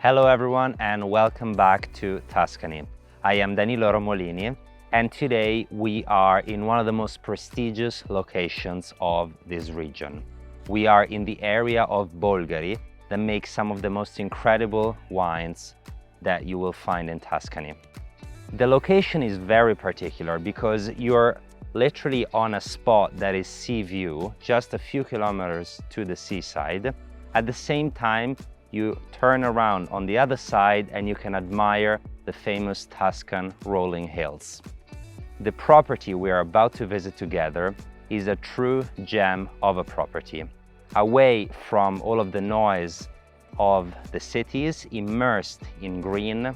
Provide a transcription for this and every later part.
Hello everyone and welcome back to Tuscany. I am Danilo Romolini and today we are in one of the most prestigious locations of this region. We are in the area of Bolgheri that makes some of the most incredible wines that you will find in Tuscany. The location is very particular because you're literally on a spot that is sea view, just a few kilometers to the seaside. At the same time, you turn around on the other side and you can admire the famous Tuscan rolling hills. The property we are about to visit together is a true gem of a property. Away from all of the noise of the cities, immersed in green,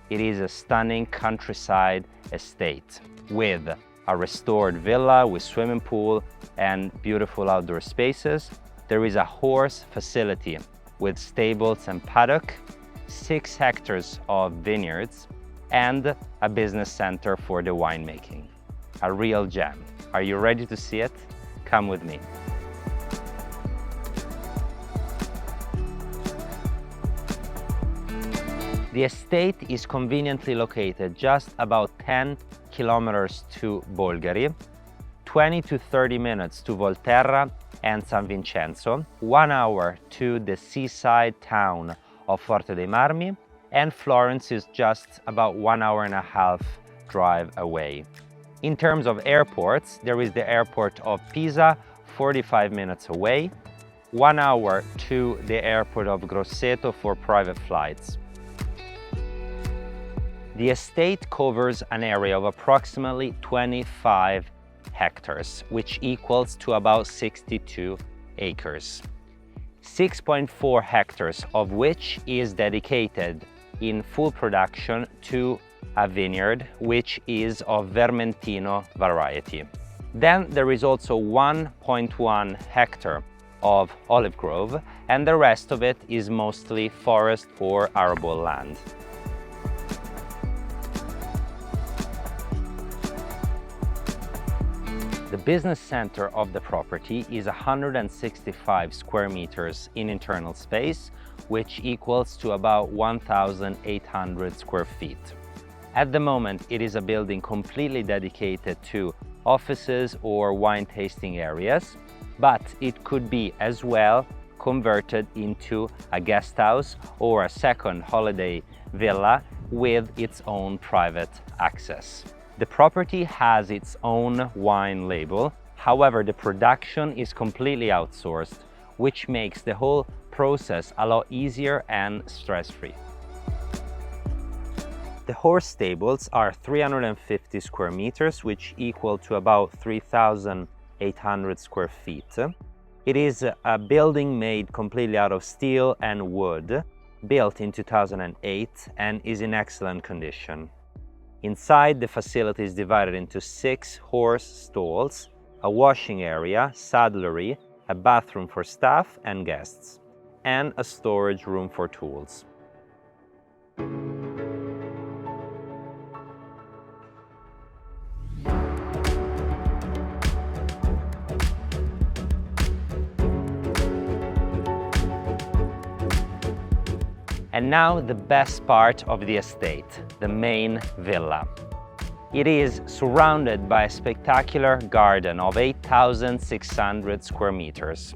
it is a stunning countryside estate with a restored villa with swimming pool and beautiful outdoor spaces. There is a horse facility with stables and paddock, 6 hectares of vineyards, and a business center for the winemaking. A real gem. Are you ready to see it? Come with me. The estate is conveniently located just about 10 kilometers to Bolgheri, 20 to 30 minutes to Volterra and San Vincenzo, 1 hour to the seaside town of Forte dei Marmi, and Florence is just about 1 hour and a half drive away. In terms of airports, there is the airport of Pisa, 45 minutes away, 1 hour to the airport of Grosseto for private flights. The estate covers an area of approximately 25 hectares, which equals to about 62 acres. 6.4 hectares of which is dedicated in full production to a vineyard, which is of Vermentino variety. Then there is also 1.1 hectare of olive grove, and the rest of it is mostly forest or arable land. The business center of the property is 165 square meters in internal space, which equals to about 1,800 square feet. At the moment, it is a building completely dedicated to offices or wine tasting areas, but it could be as well converted into a guest house or a second holiday villa with its own private access. The property has its own wine label, however, the production is completely outsourced, which makes the whole process a lot easier and stress-free. The horse stables are 350 square meters, which equal to about 3,800 square feet. It is a building made completely out of steel and wood, built in 2008 and is in excellent condition. Inside, the facility is divided into 6 horse stalls, a washing area, saddlery, a bathroom for staff and guests, and a storage room for tools. And now the best part of the estate, the main villa. It is surrounded by a spectacular garden of 8,600 square meters.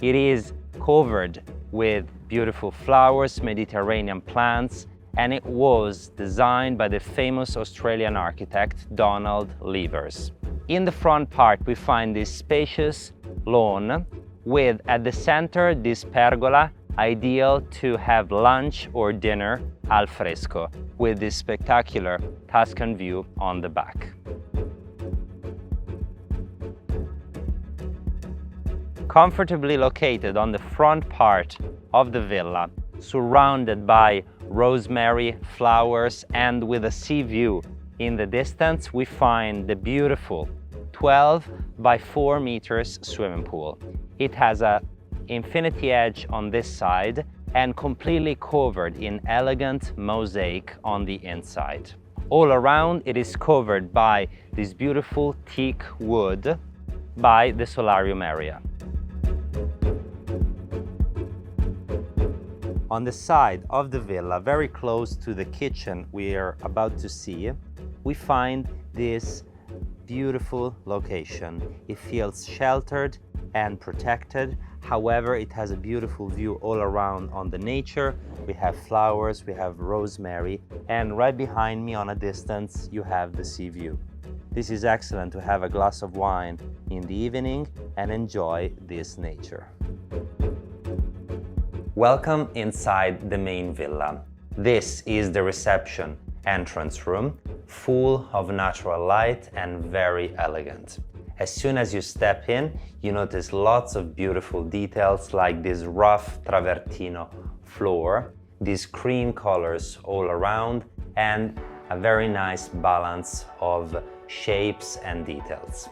It is covered with beautiful flowers, Mediterranean plants, and it was designed by the famous Australian architect Donald Levers. In the front part, we find this spacious lawn with, at the center, this pergola, ideal to have lunch or dinner al fresco with this spectacular Tuscan view on the back. Comfortably located on the front part of the villa, surrounded by rosemary, flowers, and with a sea view in the distance, we find the beautiful 12 by 4 meters swimming pool. It has a infinity edge on this side and completely covered in elegant mosaic on the inside. All around, it is covered by this beautiful teak wood by the solarium area. On the side of the villa, very close to the kitchen we are about to see, we find this beautiful location. It feels sheltered and protected. However, it has a beautiful view all around on the nature. We have flowers, we have rosemary, and right behind me on a distance, you have the sea view. This is excellent to have a glass of wine in the evening and enjoy this nature. Welcome inside the main villa. This is the reception entrance room, full of natural light and very elegant. As soon as you step in, you notice lots of beautiful details like this rough travertino floor, these cream colors all around, and a very nice balance of shapes and details.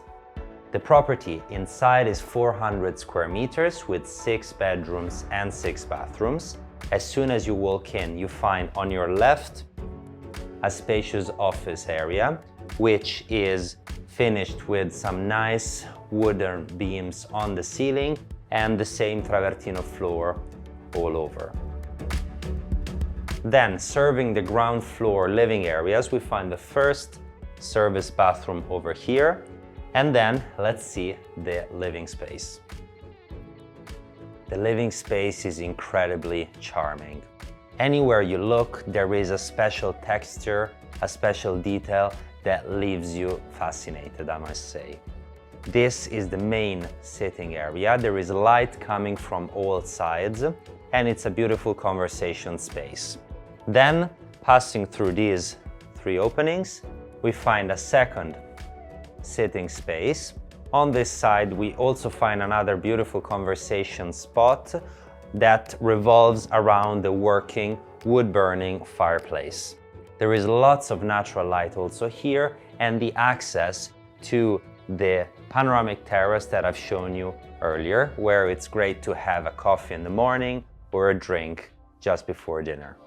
The property inside is 400 square meters with 6 bedrooms and 6 bathrooms. As soon as you walk in, you find on your left a spacious office area, which is finished with some nice wooden beams on the ceiling and the same travertino floor all over. Then, serving the ground floor living areas, we find the first service bathroom over here. And then let's see the living space. The living space is incredibly charming. Anywhere you look, there is a special texture, a special detail that leaves you fascinated, I must say. This is the main sitting area. There is light coming from all sides, and it's a beautiful conversation space. Then, passing through these 3 openings, we find a second sitting space. On this side, we also find another beautiful conversation spot that revolves around the working wood-burning fireplace. There is lots of natural light also here, and the access to the panoramic terrace that I've shown you earlier, where it's great to have a coffee in the morning or a drink just before dinner.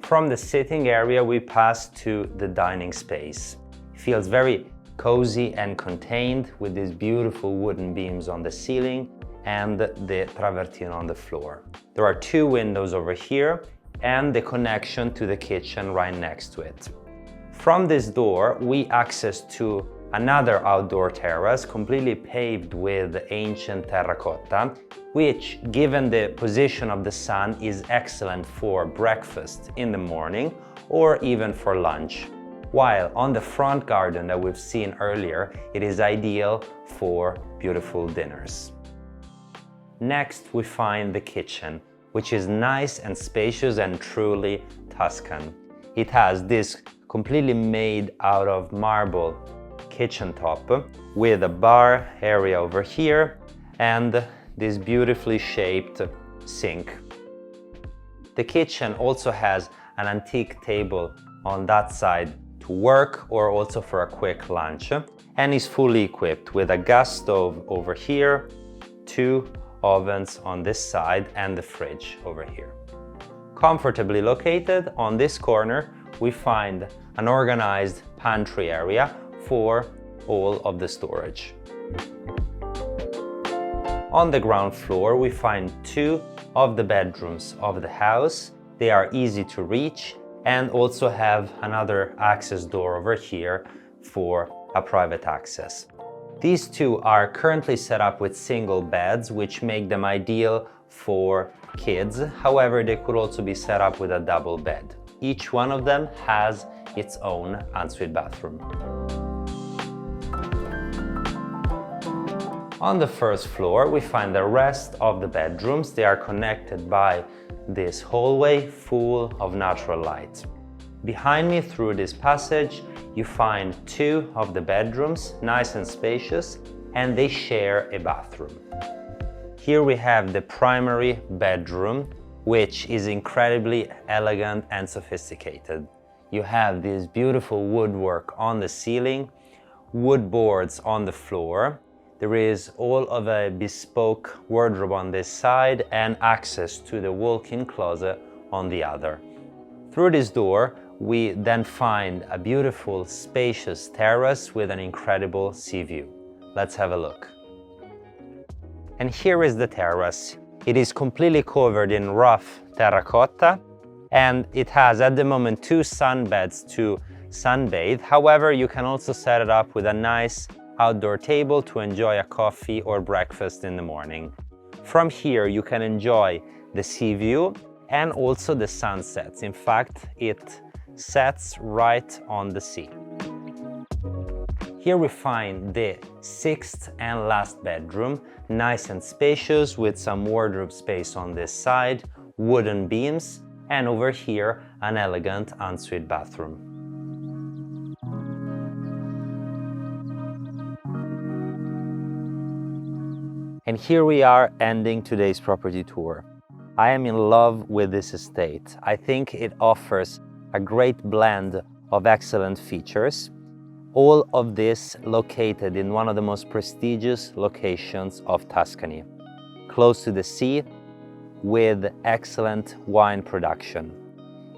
From the sitting area, we pass to the dining space. It feels very cozy and contained with these beautiful wooden beams on the ceiling and the travertino on the floor. There are 2 windows over here and the connection to the kitchen right next to it. From this door, we access to another outdoor terrace completely paved with ancient terracotta, which, given the position of the sun, is excellent for breakfast in the morning or even for lunch. While on the front garden that we've seen earlier, it is ideal for beautiful dinners. Next, we find the kitchen, which is nice and spacious and truly Tuscan. It has this completely made out of marble kitchen top with a bar area over here and this beautifully shaped sink. The kitchen also has an antique table on that side to work or also for a quick lunch, and is fully equipped with a gas stove over here, 2 ovens on this side, and the fridge over here. Comfortably located on this corner, we find an organized pantry area for all of the storage. On the ground floor, we find 2 of the bedrooms of the house. They are easy to reach and also have another access door over here for a private access. These 2 are currently set up with single beds, which make them ideal for kids. However, they could also be set up with a double bed. Each one of them has its own ensuite bathroom. On the first floor, we find the rest of the bedrooms. They are connected by this hallway full of natural light. Behind me, through this passage, you find 2 of the bedrooms, nice and spacious, and they share a bathroom. Here we have the primary bedroom, which is incredibly elegant and sophisticated. You have this beautiful woodwork on the ceiling, wood boards on the floor. There is all of a bespoke wardrobe on this side and access to the walk-in closet on the other. Through this door, we then find a beautiful, spacious terrace with an incredible sea view. Let's have a look. And here is the terrace. It is completely covered in rough terracotta, and it has at the moment 2 sunbeds to sunbathe. However, you can also set it up with a nice outdoor table to enjoy a coffee or breakfast in the morning. From here, you can enjoy the sea view and also the sunsets. In fact, it sets right on the sea. Here we find the 6th and last bedroom, nice and spacious with some wardrobe space on this side, wooden beams, and over here an elegant ensuite bathroom. And here we are ending today's property tour. I am in love with this estate. I think it offers a great blend of excellent features. All of this located in one of the most prestigious locations of Tuscany, close to the sea with excellent wine production.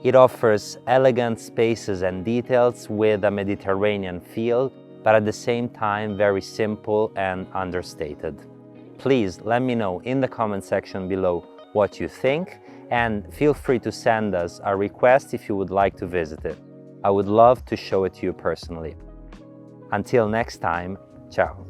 It offers elegant spaces and details with a Mediterranean feel, but at the same time very simple and understated. Please let me know in the comment section below what you think, and feel free to send us a request if you would like to visit it. I would love to show it to you personally. Until next time, ciao.